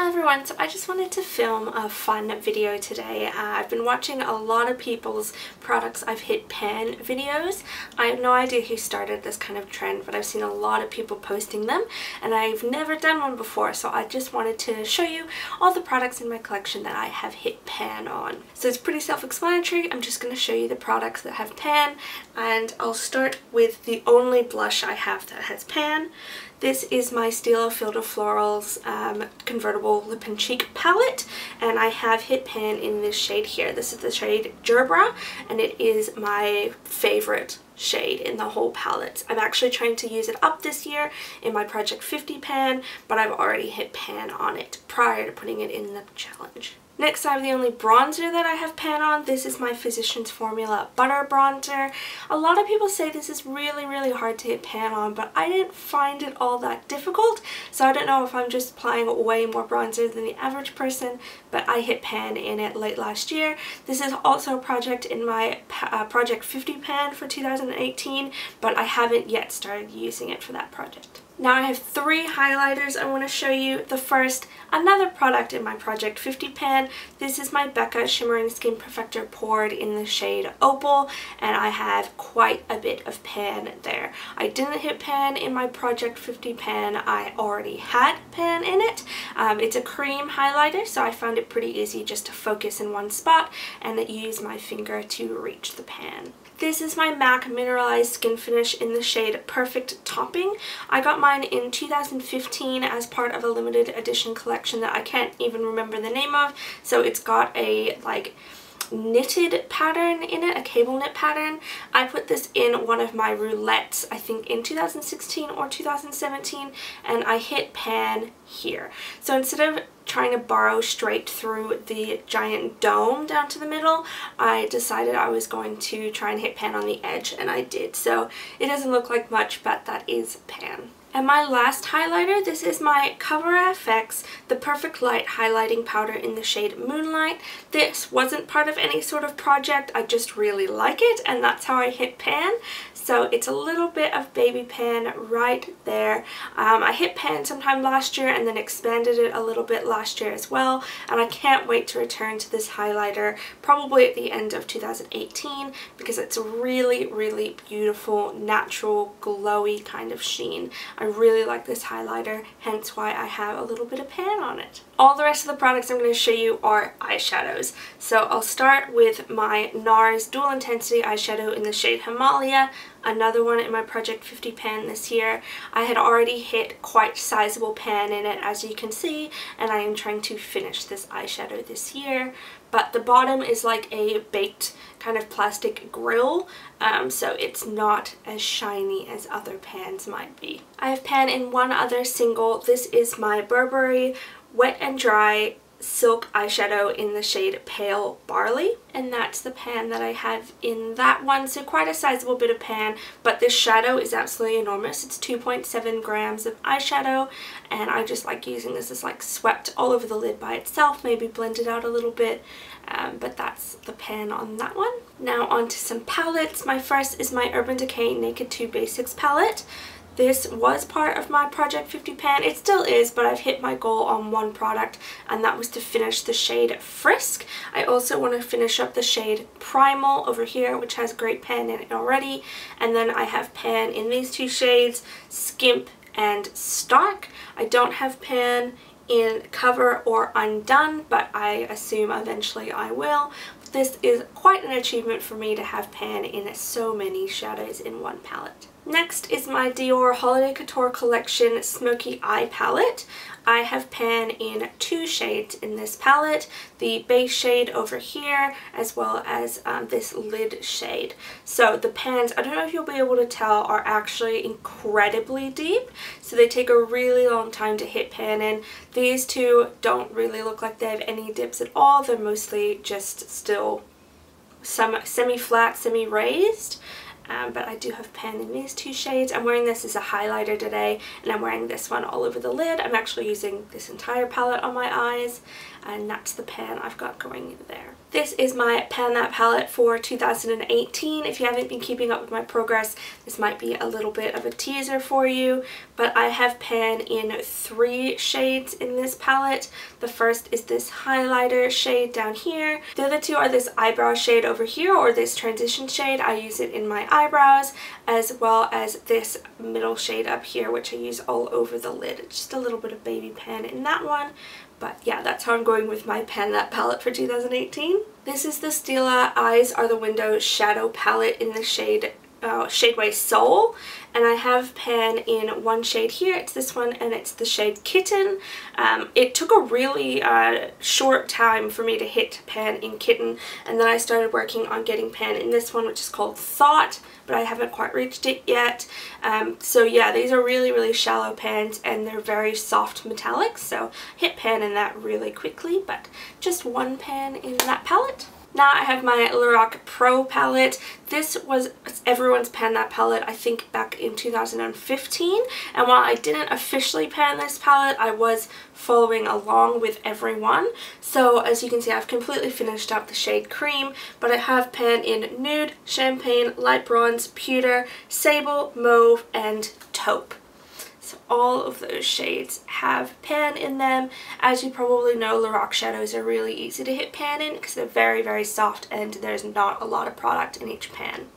everyone, so I just wanted to film a fun video today. I've been watching a lot of people's products I've hit pan videos. I have no idea who started this kind of trend, but I've seen a lot of people posting them and I've never done one before, so I just wanted to show you all the products in my collection that I have hit pan on. So it's pretty self-explanatory. I'm just going to show you the products that have pan, and I'll start with the only blush I have that has pan. This is my Stila Florals Convertible Lip and Cheek palette, and I have hit pan in this shade here. This is the shade Gerbera, and it is my favorite shade in the whole palette. I'm actually trying to use it up this year in my Project 50 pan, but I've already hit pan on it prior to putting it in the challenge. Next, I have the only bronzer that I have pan on. This is my Physicians Formula Butter Bronzer. A lot of people say this is really hard to hit pan on, but I didn't find it all that difficult. So I don't know if I'm just applying way more bronzer than the average person, but I hit pan in it late last year. This is also a project in my Project 50 pan for 2018, but I haven't yet started using it for that project. Now I have three highlighters I want to show you. The first, another product in my Project 50 pan. This is my Becca Shimmering Skin Perfector poured in the shade Opal, and I have quite a bit of pan there. I didn't hit pan in my Project 50 pan. I already had pan in it. It's a cream highlighter, so I found it pretty easy just to focus in one spot and use my finger to reach the pan. This is my MAC Mineralized Skinfinish in the shade Perfect Topping. I got mine in 2015 as part of a limited edition collection that I can't even remember the name of. So it's got a knitted pattern in it, a cable knit pattern. I put this in one of my roulettes, I think in 2016 or 2017, and I hit pan here. So instead of trying to burrow straight through the giant dome down to the middle, I decided I was going to try and hit pan on the edge, and I did. So it doesn't look like much, but that is pan. And my last highlighter, this is my Cover FX The Perfect Light Highlighting Powder in the shade Moonlight. This wasn't part of any sort of project, I just really like it, and that's how I hit pan. So it's a little bit of baby pan right there. I hit pan sometime last year and then expanded it a little bit last year as well, and I can't wait to return to this highlighter probably at the end of 2018 because it's a really beautiful, natural, glowy kind of sheen. I really like this highlighter, hence why I have a little bit of pan on it. All the rest of the products I'm going to show you are eyeshadows. So I'll start with my Nars Dual Intensity eyeshadow in the shade Himalia, another one in my Project 50 pan this year. I had already hit quite sizable pan in it, as you can see, and I am trying to finish this eyeshadow this year. But the bottom is like a baked kind of plastic grill, so it's not as shiny as other pans might be. I have pan in one other single. This is my Burberry Wet and Dry Silk eyeshadow in the shade Pale Barley, and that's the pan that I have in that one. So quite a sizable bit of pan, but this shadow is absolutely enormous. It's 2.7 grams of eyeshadow, and I just like using this as like swept all over the lid by itself, maybe blend it out a little bit, but that's the pan on that one. Now on to some palettes. My first is my Urban Decay Naked 2 Basics palette. This was part of my Project 50 pan. It still is, but I've hit my goal on one product, and that was to finish the shade Frisk. I also want to finish up the shade Primal over here, which has great pan in it already. And then I have pan in these two shades, Skimp and Stark. I don't have pan in Cover or Undone, but I assume eventually I will. This is quite an achievement for me to have pan in so many shadows in one palette. Next is my Dior Holiday Couture Collection Smokey Eye Palette. I have pan in two shades in this palette, the base shade over here as well as this lid shade. So the pans, I don't know if you'll be able to tell, are actually incredibly deep, so they take a really long time to hit pan in. These two don't really look like they have any dips at all. They're mostly just still some semi-flat, semi-raised. but I do have pan in these two shades. I'm wearing this as a highlighter today, and I'm wearing this one all over the lid. I'm actually using this entire palette on my eyes, and that's the pan I've got going in there. This is my Pan That palette for 2018. If you haven't been keeping up with my progress, this might be a little bit of a teaser for you, but I have pan in 3 shades in this palette. The first is this highlighter shade down here. The other 2 are this eyebrow shade over here, or this transition shade. I use it in my eyebrows, as well as this middle shade up here, which I use all over the lid. It's just a little bit of baby pan in that one. But yeah, that's how I'm going with my Pan That palette for 2018. This is the Stila Eyes Are the Window shadow palette in the shade Shadeway Soul, and I have pan in one shade here. It's this one, and it's the shade Kitten. It took a really short time for me to hit pan in Kitten, and then I started working on getting pan in this one, which is called Thought, but I haven't quite reached it yet. So yeah, these are really shallow pans, and they're very soft metallics, so hit pan in that really quickly, but just one pan in that palette. Now I have my Lorac Pro Palette. This was everyone's Pan That palette, I think, back in 2015. And while I didn't officially pan this palette, I was following along with everyone. So as you can see, I've completely finished up the shade Cream, but I have pan in Nude, Champagne, Light Bronze, Pewter, Sable, Mauve, and Taupe. So all of those shades have pan in them. As you probably know, Lorac shadows are really easy to hit pan in because they're very soft, and there's not a lot of product in each pan.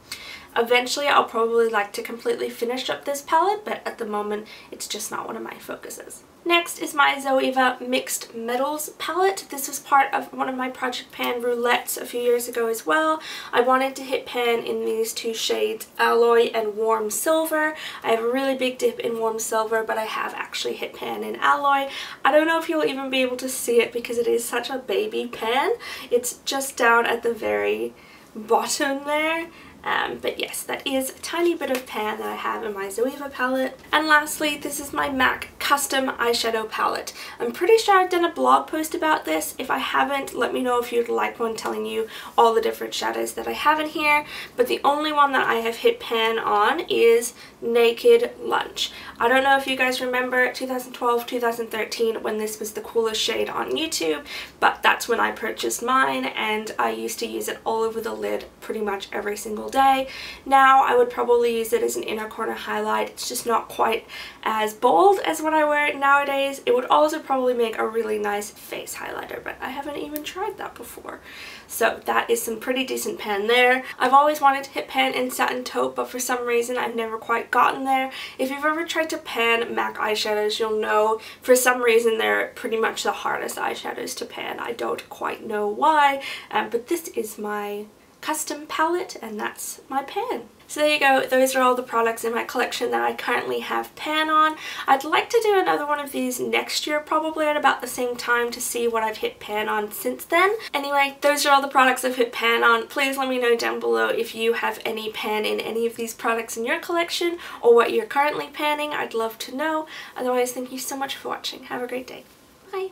Eventually I'll probably like to completely finish up this palette, but at the moment it's just not one of my focuses. Next is my Zoeva Mixed Metals palette. This was part of one of my Project Pan roulettes a few years ago as well. I wanted to hit pan in these 2 shades, Alloy and Warm Silver. I have a really big dip in Warm Silver, but I have actually hit pan in Alloy. I don't know if you'll even be able to see it because it is such a baby pan. It's just down at the very bottom there. But yes, that is a tiny bit of pan that I have in my Zoeva palette. And lastly, this is my MAC Custom Eyeshadow Palette. I'm pretty sure I've done a blog post about this. If I haven't, let me know if you'd like one telling you all the different shadows that I have in here. But the only one that I have hit pan on is Naked Lunch. I don't know if you guys remember 2012, 2013 when this was the coolest shade on YouTube, but that's when I purchased mine, and I used to use it all over the lid pretty much every single day. Now I would probably use it as an inner corner highlight. It's just not quite as bold as when I wear it nowadays. It would also probably make a really nice face highlighter, but I haven't even tried that before. So that is some pretty decent pan there. I've always wanted to hit pan in Satin Taupe, but for some reason I've never quite gotten there. If you've ever tried to pan MAC eyeshadows, you'll know for some reason they're pretty much the hardest eyeshadows to pan. I don't quite know why, but this is my custom palette, and that's my pan. So there you go, those are all the products in my collection that I currently have pan on. I'd like to do another one of these next year, probably at about the same time, to see what I've hit pan on since then. Anyway, those are all the products I've hit pan on. Please let me know down below if you have any pan in any of these products in your collection, or what you're currently panning. I'd love to know. Otherwise, thank you so much for watching. Have a great day. Bye!